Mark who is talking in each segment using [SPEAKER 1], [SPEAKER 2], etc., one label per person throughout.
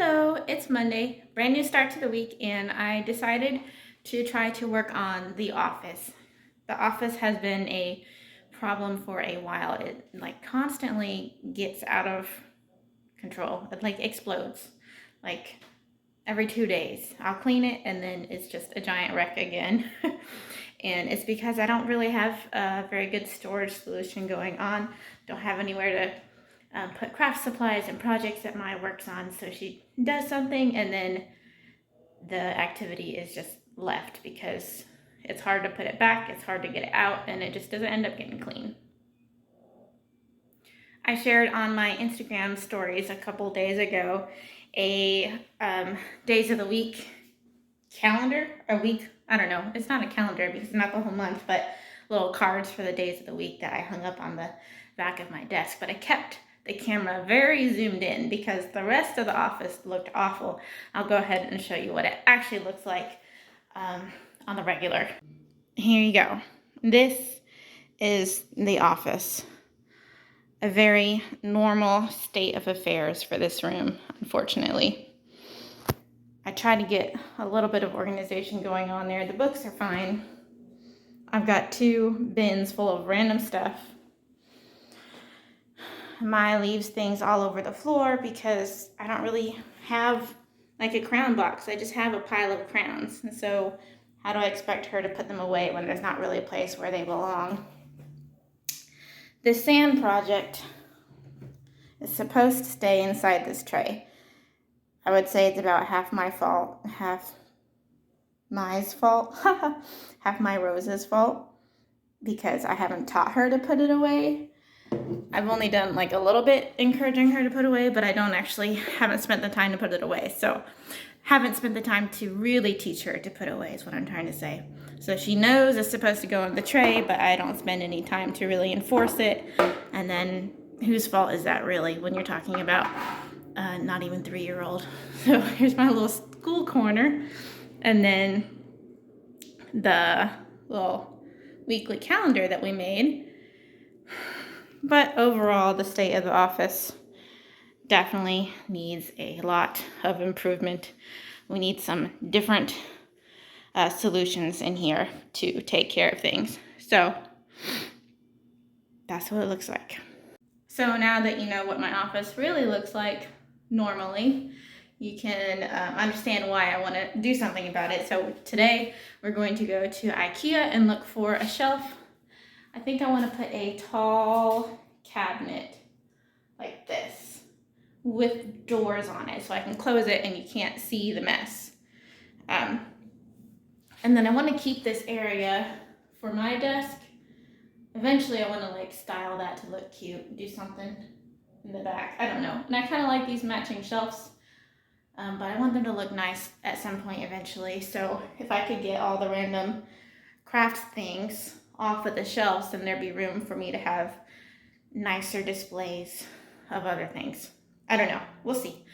[SPEAKER 1] Hello, it's Monday, brand new start to the week, and I decided to try to work on the office. The office has been a problem for a while. It constantly gets out of control. It explodes. Like every 2 days. I'll clean it and then it's just a giant wreck again. And it's because I don't really have a very good storage solution going on. Don't have anywhere to put craft supplies and projects that Maya works on. So she does something and then the activity is just left because it's hard to put it back, it's hard to get it out, and it just doesn't end up getting clean. I shared on my Instagram stories a couple days ago a days of the week calendar, I don't know, it's not a calendar because it's not the whole month, but little cards for the days of the week that I hung up on the back of my desk. But I kept the camera very zoomed in because the rest of the office looked awful. I'll go ahead and show you what it actually looks like on the regular. Here you go. This is the office. A very normal state of affairs for this room, unfortunately. I try to get a little bit of organization going on there. The books are fine. I've got 2 bins full of random stuff. Maya leaves things all over the floor because I don't really have like a crown box. I just have a pile of crowns. And so how do I expect her to put them away when there's not really a place where they belong? The sand project is supposed to stay inside this tray. I would say it's about half my fault, half Maya's fault, half my Rose's fault, because I haven't taught her to put it away. I've only done like a little bit encouraging her to put away, but I haven't spent the time to put it away. So haven't spent the time to really teach her to put away is what I'm trying to say. So she knows it's supposed to go in the tray, but I don't spend any time to really enforce it. And then whose fault is that really when you're talking about not even 3-year-old? So here's my little school corner. And then the little weekly calendar that we made. But overall, the state of the office definitely needs a lot of improvement. We need some different solutions in here to take care of things. So that's what it looks like. So now that you know what my office really looks like normally, you can understand why I want to do something about it. So today we're going to go to Ikea and look for a shelf. I think I want to put a tall cabinet like this with doors on it so I can close it and you can't see the mess. And then I want to keep this area for my desk. Eventually I want to style that to look cute, do something in the back. I don't know. And I kind of like these matching shelves, but I want them to look nice at some point eventually. So if I could get all the random craft things off of the shelves, then there'd be room for me to have nicer displays of other things. I don't know. We'll see.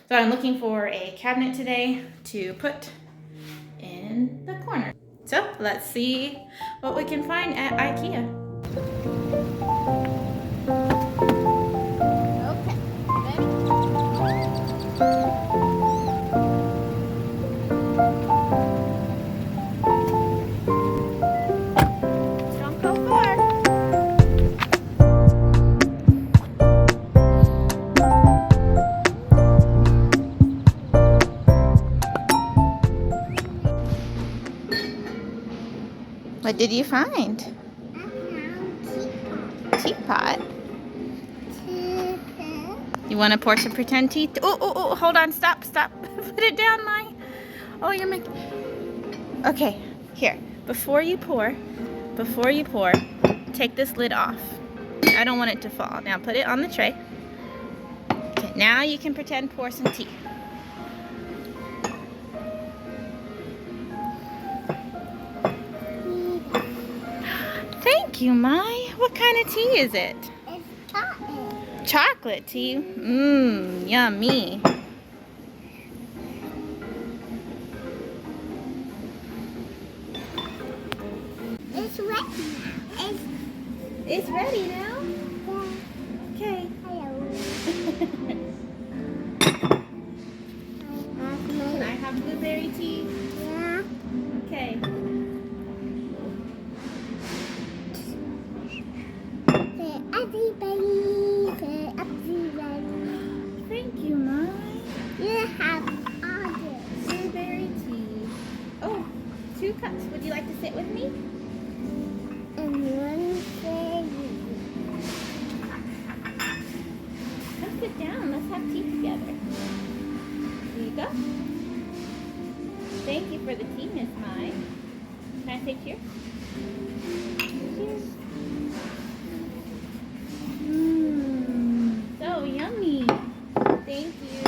[SPEAKER 1] So I'm looking for a cabinet today to put in the corner. So let's see what we can find at Ikea. What did you find? Teapot. You want to pour some pretend tea? Oh, hold on, stop. Put it down, Mai. Oh, you're making... Okay, here. Before you pour, take this lid off. I don't want it to fall. Now put it on the tray. Okay, now you can pretend pour some tea. Thank you, Mai. What kind of tea is it?
[SPEAKER 2] It's chocolate.
[SPEAKER 1] Chocolate tea? Mmm, yummy.
[SPEAKER 2] It's ready now.
[SPEAKER 1] It's ready now?
[SPEAKER 2] Yeah.
[SPEAKER 1] Okay.
[SPEAKER 2] Hello.
[SPEAKER 1] have blueberry tea?
[SPEAKER 2] Yeah.
[SPEAKER 1] Okay.
[SPEAKER 2] For everybody. For everybody.
[SPEAKER 1] Thank you, Mom.
[SPEAKER 2] You have all this.
[SPEAKER 1] Blueberry tea. Oh, 2 cups. Would you like to sit with me?
[SPEAKER 2] And one for you.
[SPEAKER 1] Come sit down. Let's have tea together. Here you go. Thank you for the tea, Miss Mai. Can I say cheers? Cheers. So yummy. Thank you.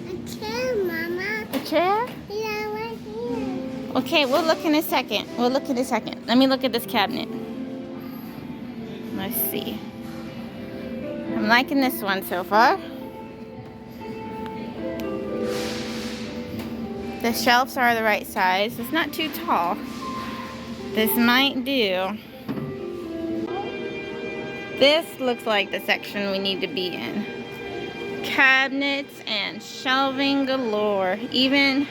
[SPEAKER 2] A chair, Mama.
[SPEAKER 1] A chair?
[SPEAKER 2] Yeah, right here.
[SPEAKER 1] Okay, we'll look in a second. We'll look in a second. Let me look at this cabinet. Let's see. I'm liking this one so far. The shelves are the right size. It's not too tall. This might do. This looks like the section we need to be in. Cabinets and shelving galore. Even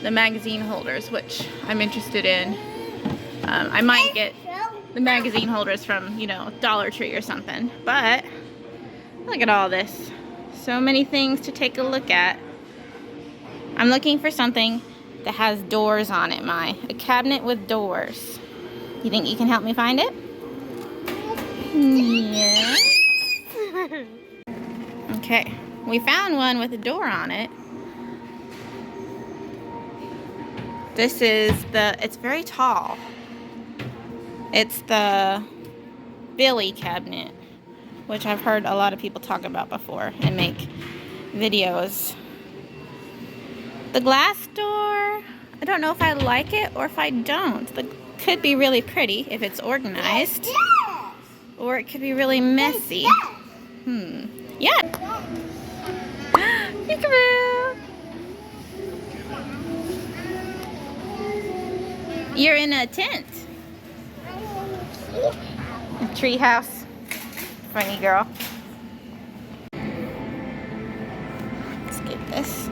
[SPEAKER 1] the magazine holders, which I'm interested in. I might get the magazine holders from, Dollar Tree or something. But look at all this. So many things to take a look at. I'm looking for something that has doors on it, Mai. A cabinet with doors. You think you can help me find it? Yeah. Okay, we found one with a door on it. This is it's very tall. It's the Billy cabinet, which I've heard a lot of people talk about before and make videos. The glass door, I don't know if I like it or if I don't. It could be really pretty if it's organized, or it could be really messy. Yeah. Peekaboo. You're in a tent. A tree house. Funny girl. Let's get this.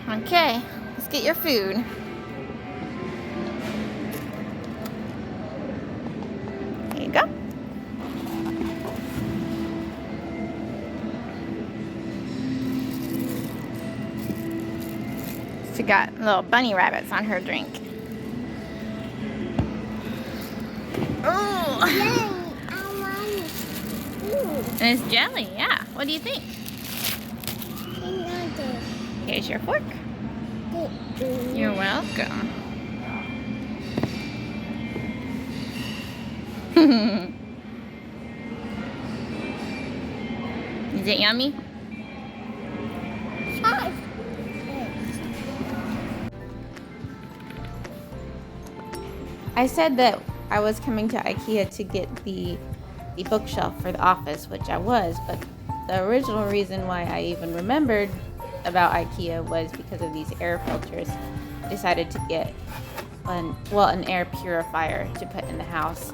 [SPEAKER 1] Okay, let's get your food. Here you go. She got little bunny rabbits on her drink. Oh! And it's jelly, yeah. What do you think? Here's your fork. You're welcome. Is it yummy? I said that I was coming to Ikea to get the bookshelf for the office, which I was, but the original reason why I even remembered about Ikea was because of these air filters. I decided to get an air purifier to put in the house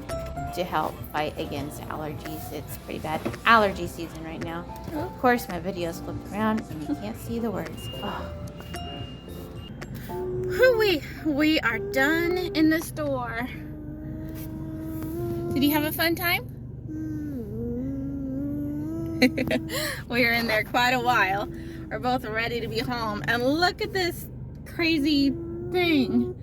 [SPEAKER 1] to help fight against allergies. It's pretty bad allergy season right now. Of course, my video's flipped around and you can't see the words. Oh. We are done in the store. Did you have a fun time? We were in there quite a while. We're both ready to be home. And look at this crazy thing.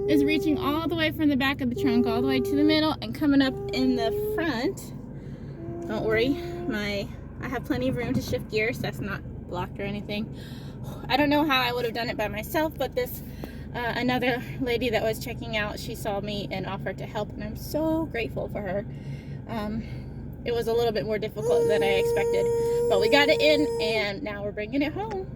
[SPEAKER 1] It's reaching all the way from the back of the trunk all the way to the middle and coming up in the front. Don't worry, I have plenty of room to shift gears. That's not blocked or anything. I don't know how I would have done it by myself, but this another lady that was checking out, she saw me and offered to help, and I'm so grateful for her. It was a little bit more difficult than I expected, but we got it in and now we're bringing it home.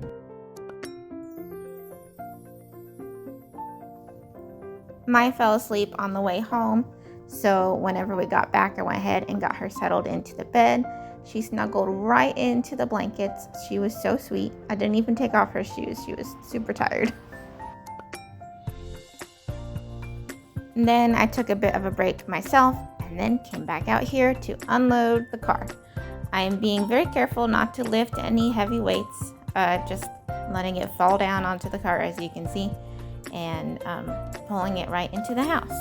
[SPEAKER 1] Mai fell asleep on the way home, so whenever we got back, I went ahead and got her settled into the bed. She snuggled right into the blankets. She was so sweet. I didn't even take off her shoes. She was super tired. And then I took a bit of a break myself and then came back out here to unload the car. I am being very careful not to lift any heavy weights. just letting it fall down onto the cart, as you can see, and pulling it right into the house.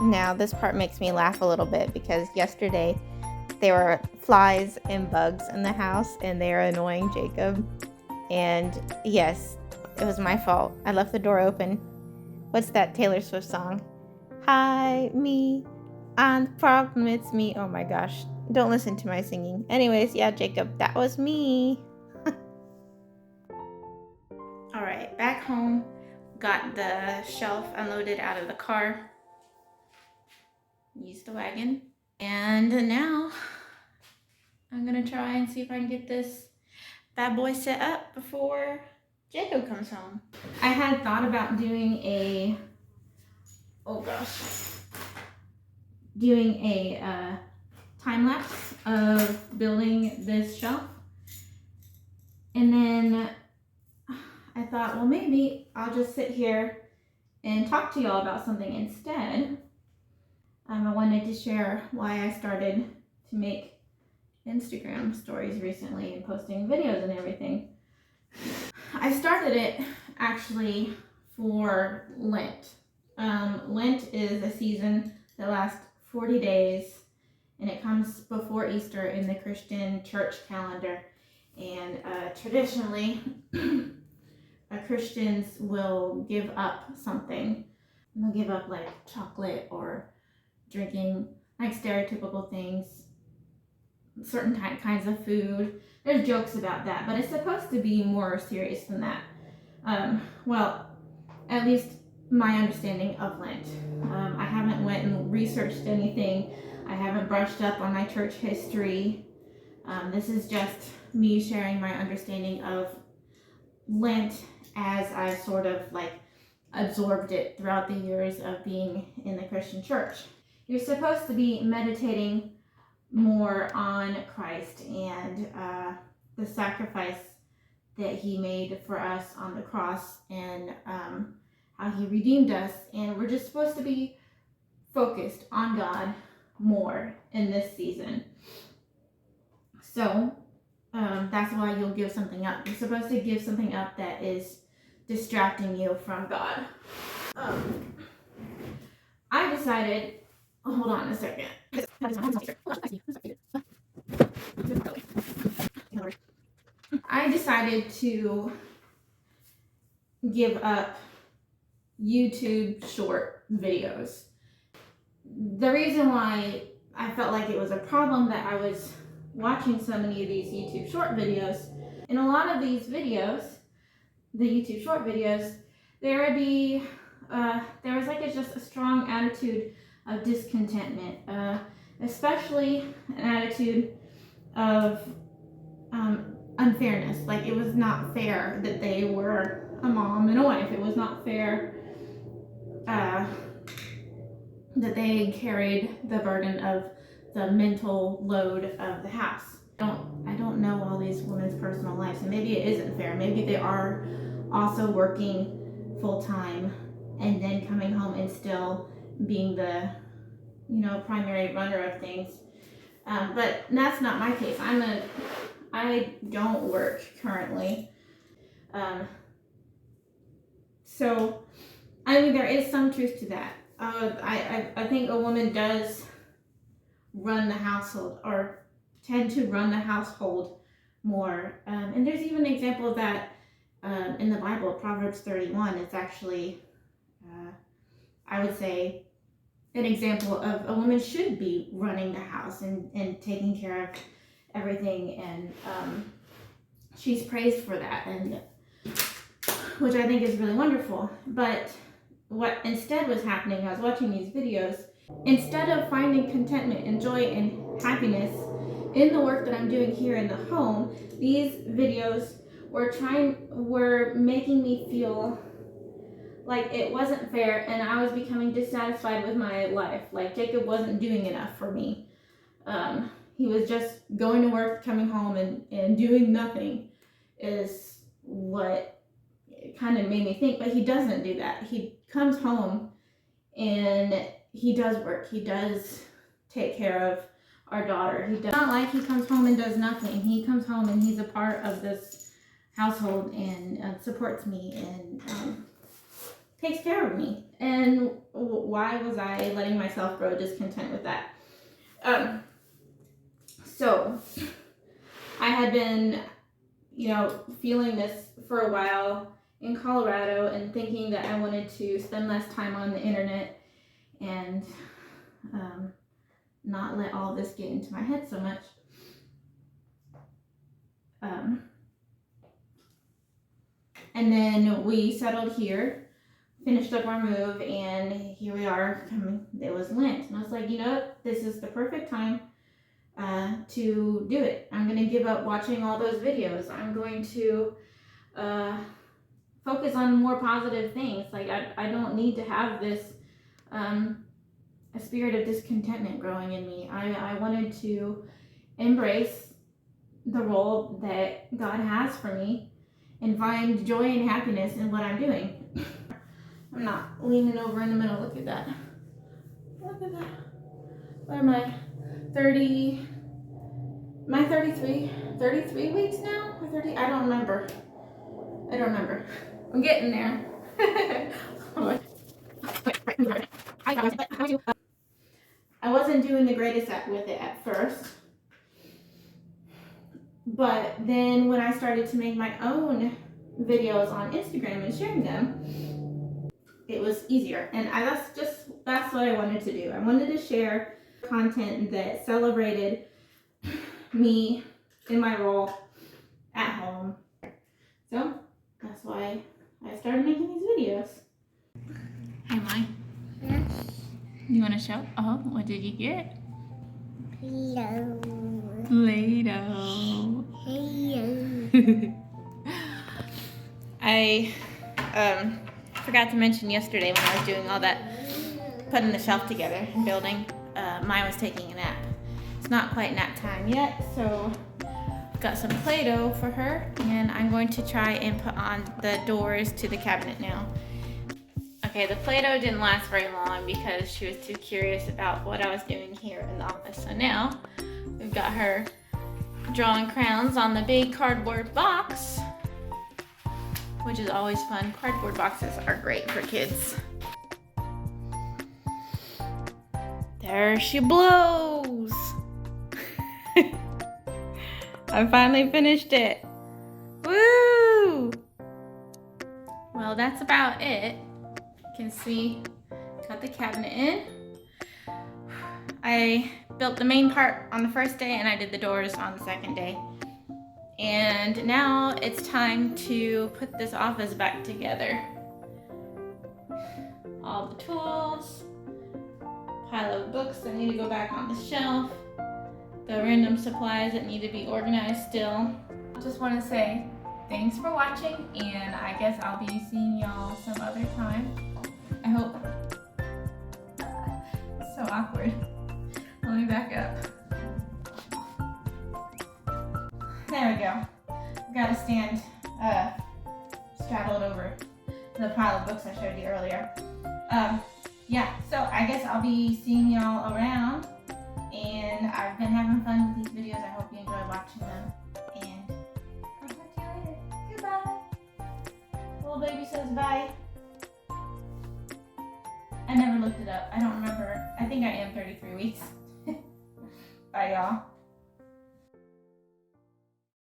[SPEAKER 1] Now this part makes me laugh a little bit because yesterday there were flies and bugs in the house and they are annoying Jacob. And yes, it was my fault. I left the door open. What's that Taylor Swift song? Hi, me, and the problem it's me. Oh my gosh, don't listen to my singing. Anyways, yeah, Jacob, that was me. All right, back home, got the shelf unloaded out of the car. Used the wagon. And now I'm gonna try and see if I can get this bad boy set up before Jacob comes home. I had thought about doing a time lapse of building this shelf, and then I thought, well, maybe I'll just sit here and talk to y'all about something instead. I wanted to share why I started to make Instagram stories recently and posting videos and everything. I started it actually for Lent. Lent is a season that lasts 40 days, and it comes before Easter in the Christian church calendar. And traditionally, Christians will give up something. They'll give up like chocolate or drinking, like stereotypical things, certain kinds of food. There's jokes about that, but it's supposed to be more serious than that. Well, at least my understanding of Lent. I haven't went and researched anything. I haven't brushed up on my church history. This is just me sharing my understanding of Lent as I sort of like absorbed it throughout the years of being in the Christian church. You're supposed to be meditating more on Christ and the sacrifice that he made for us on the cross, and how he redeemed us. And we're just supposed to be focused on God more in this season. So that's why you'll give something up. You're supposed to give something up that is distracting you from God. I decided, hold on a second. I decided to give up YouTube short videos. The reason why I felt like it was a problem that I was watching so many of these YouTube short videos, in a lot of these videos, the YouTube short videos, there was like just a strong attitude of discontentment, especially an attitude of unfairness. Like it was not fair that they were a mom and a wife. It was not fair that they carried the burden of the mental load of the house. I don't know all these women's personal lives, and maybe it isn't fair. Maybe they are also working full time and then coming home and still being the primary runner of things. But that's not my case. I don't work currently. So I mean, there is some truth to that. I think a woman does run the household, or tend to run the household more. And there's even an example of that in the Bible, Proverbs 31. It's actually, I would say, an example of a woman should be running the house and taking care of everything. And she's praised for that, and which I think is really wonderful. But what instead was happening, I was watching these videos, instead of finding contentment and joy and happiness in the work that I'm doing here in the home, these videos were making me feel like it wasn't fair, and I was becoming dissatisfied with my life. Like Jacob wasn't doing enough for me. He was just going to work, coming home, and doing nothing is what it kind of made me think. But he doesn't do that. He comes home and he does work. He does take care of our daughter. He does not like he comes home and does nothing. He comes home and he's a part of this household and supports me and takes care of me. And why was I letting myself grow discontent with that? So I had been, feeling this for a while in Colorado and thinking that I wanted to spend less time on the internet and not let all this get into my head so much. And then we settled here, finished up our move, and here we are coming. It was Lent, and I was like, this is the perfect time to do it. I'm going to give up watching all those videos. I'm going to focus on more positive things. Like, I don't need to have this a spirit of discontentment growing in me. I wanted to embrace the role that God has for me and find joy and happiness in what I'm doing. I'm not leaning over in the middle. Look at that. Look at that. What am I? 30. Am I 33? 33 weeks now? Or 30? I don't remember. I'm getting there. I wasn't doing the greatest with it at first. But then when I started to make my own videos on Instagram and sharing them, it was easier. And that's what I wanted to do. I wanted to share content that celebrated me in my role at home. So that's why I started making these videos. Hey, Mai.
[SPEAKER 2] Yes.
[SPEAKER 1] You want to show? Oh, what did you get?
[SPEAKER 2] Hello.
[SPEAKER 1] Play-Doh.
[SPEAKER 2] Hello.
[SPEAKER 1] I forgot to mention yesterday when I was doing all that, putting the shelf together and building, Mai was taking a nap. It's not quite nap time yet, so I've got some Play-Doh for her, and I'm going to try and put on the doors to the cabinet now. Okay, the Play-Doh didn't last very long because she was too curious about what I was doing here in the office. So now we've got her drawing crowns on the big cardboard box, which is always fun. Cardboard boxes are great for kids. There she blows. I finally finished it. Woo! Well, that's about it. You can see, got the cabinet in. I built the main part on the first day and I did the doors on the second day. And now it's time to put this office back together. All the tools, pile of books that need to go back on the shelf, the random supplies that need to be organized still. I just want to say thanks for watching, and I guess I'll be seeing y'all some other time. I hope. So awkward. Let me back up. There we go. I've got a stand straddled over the pile of books I showed you earlier. Yeah, so I guess I'll be seeing y'all around, and I've been having fun with these videos. I hope you enjoy watching them, and I'll talk to you later. Goodbye. Little baby says bye. I never looked it up. I don't remember. I think I am 33 weeks. Bye, y'all.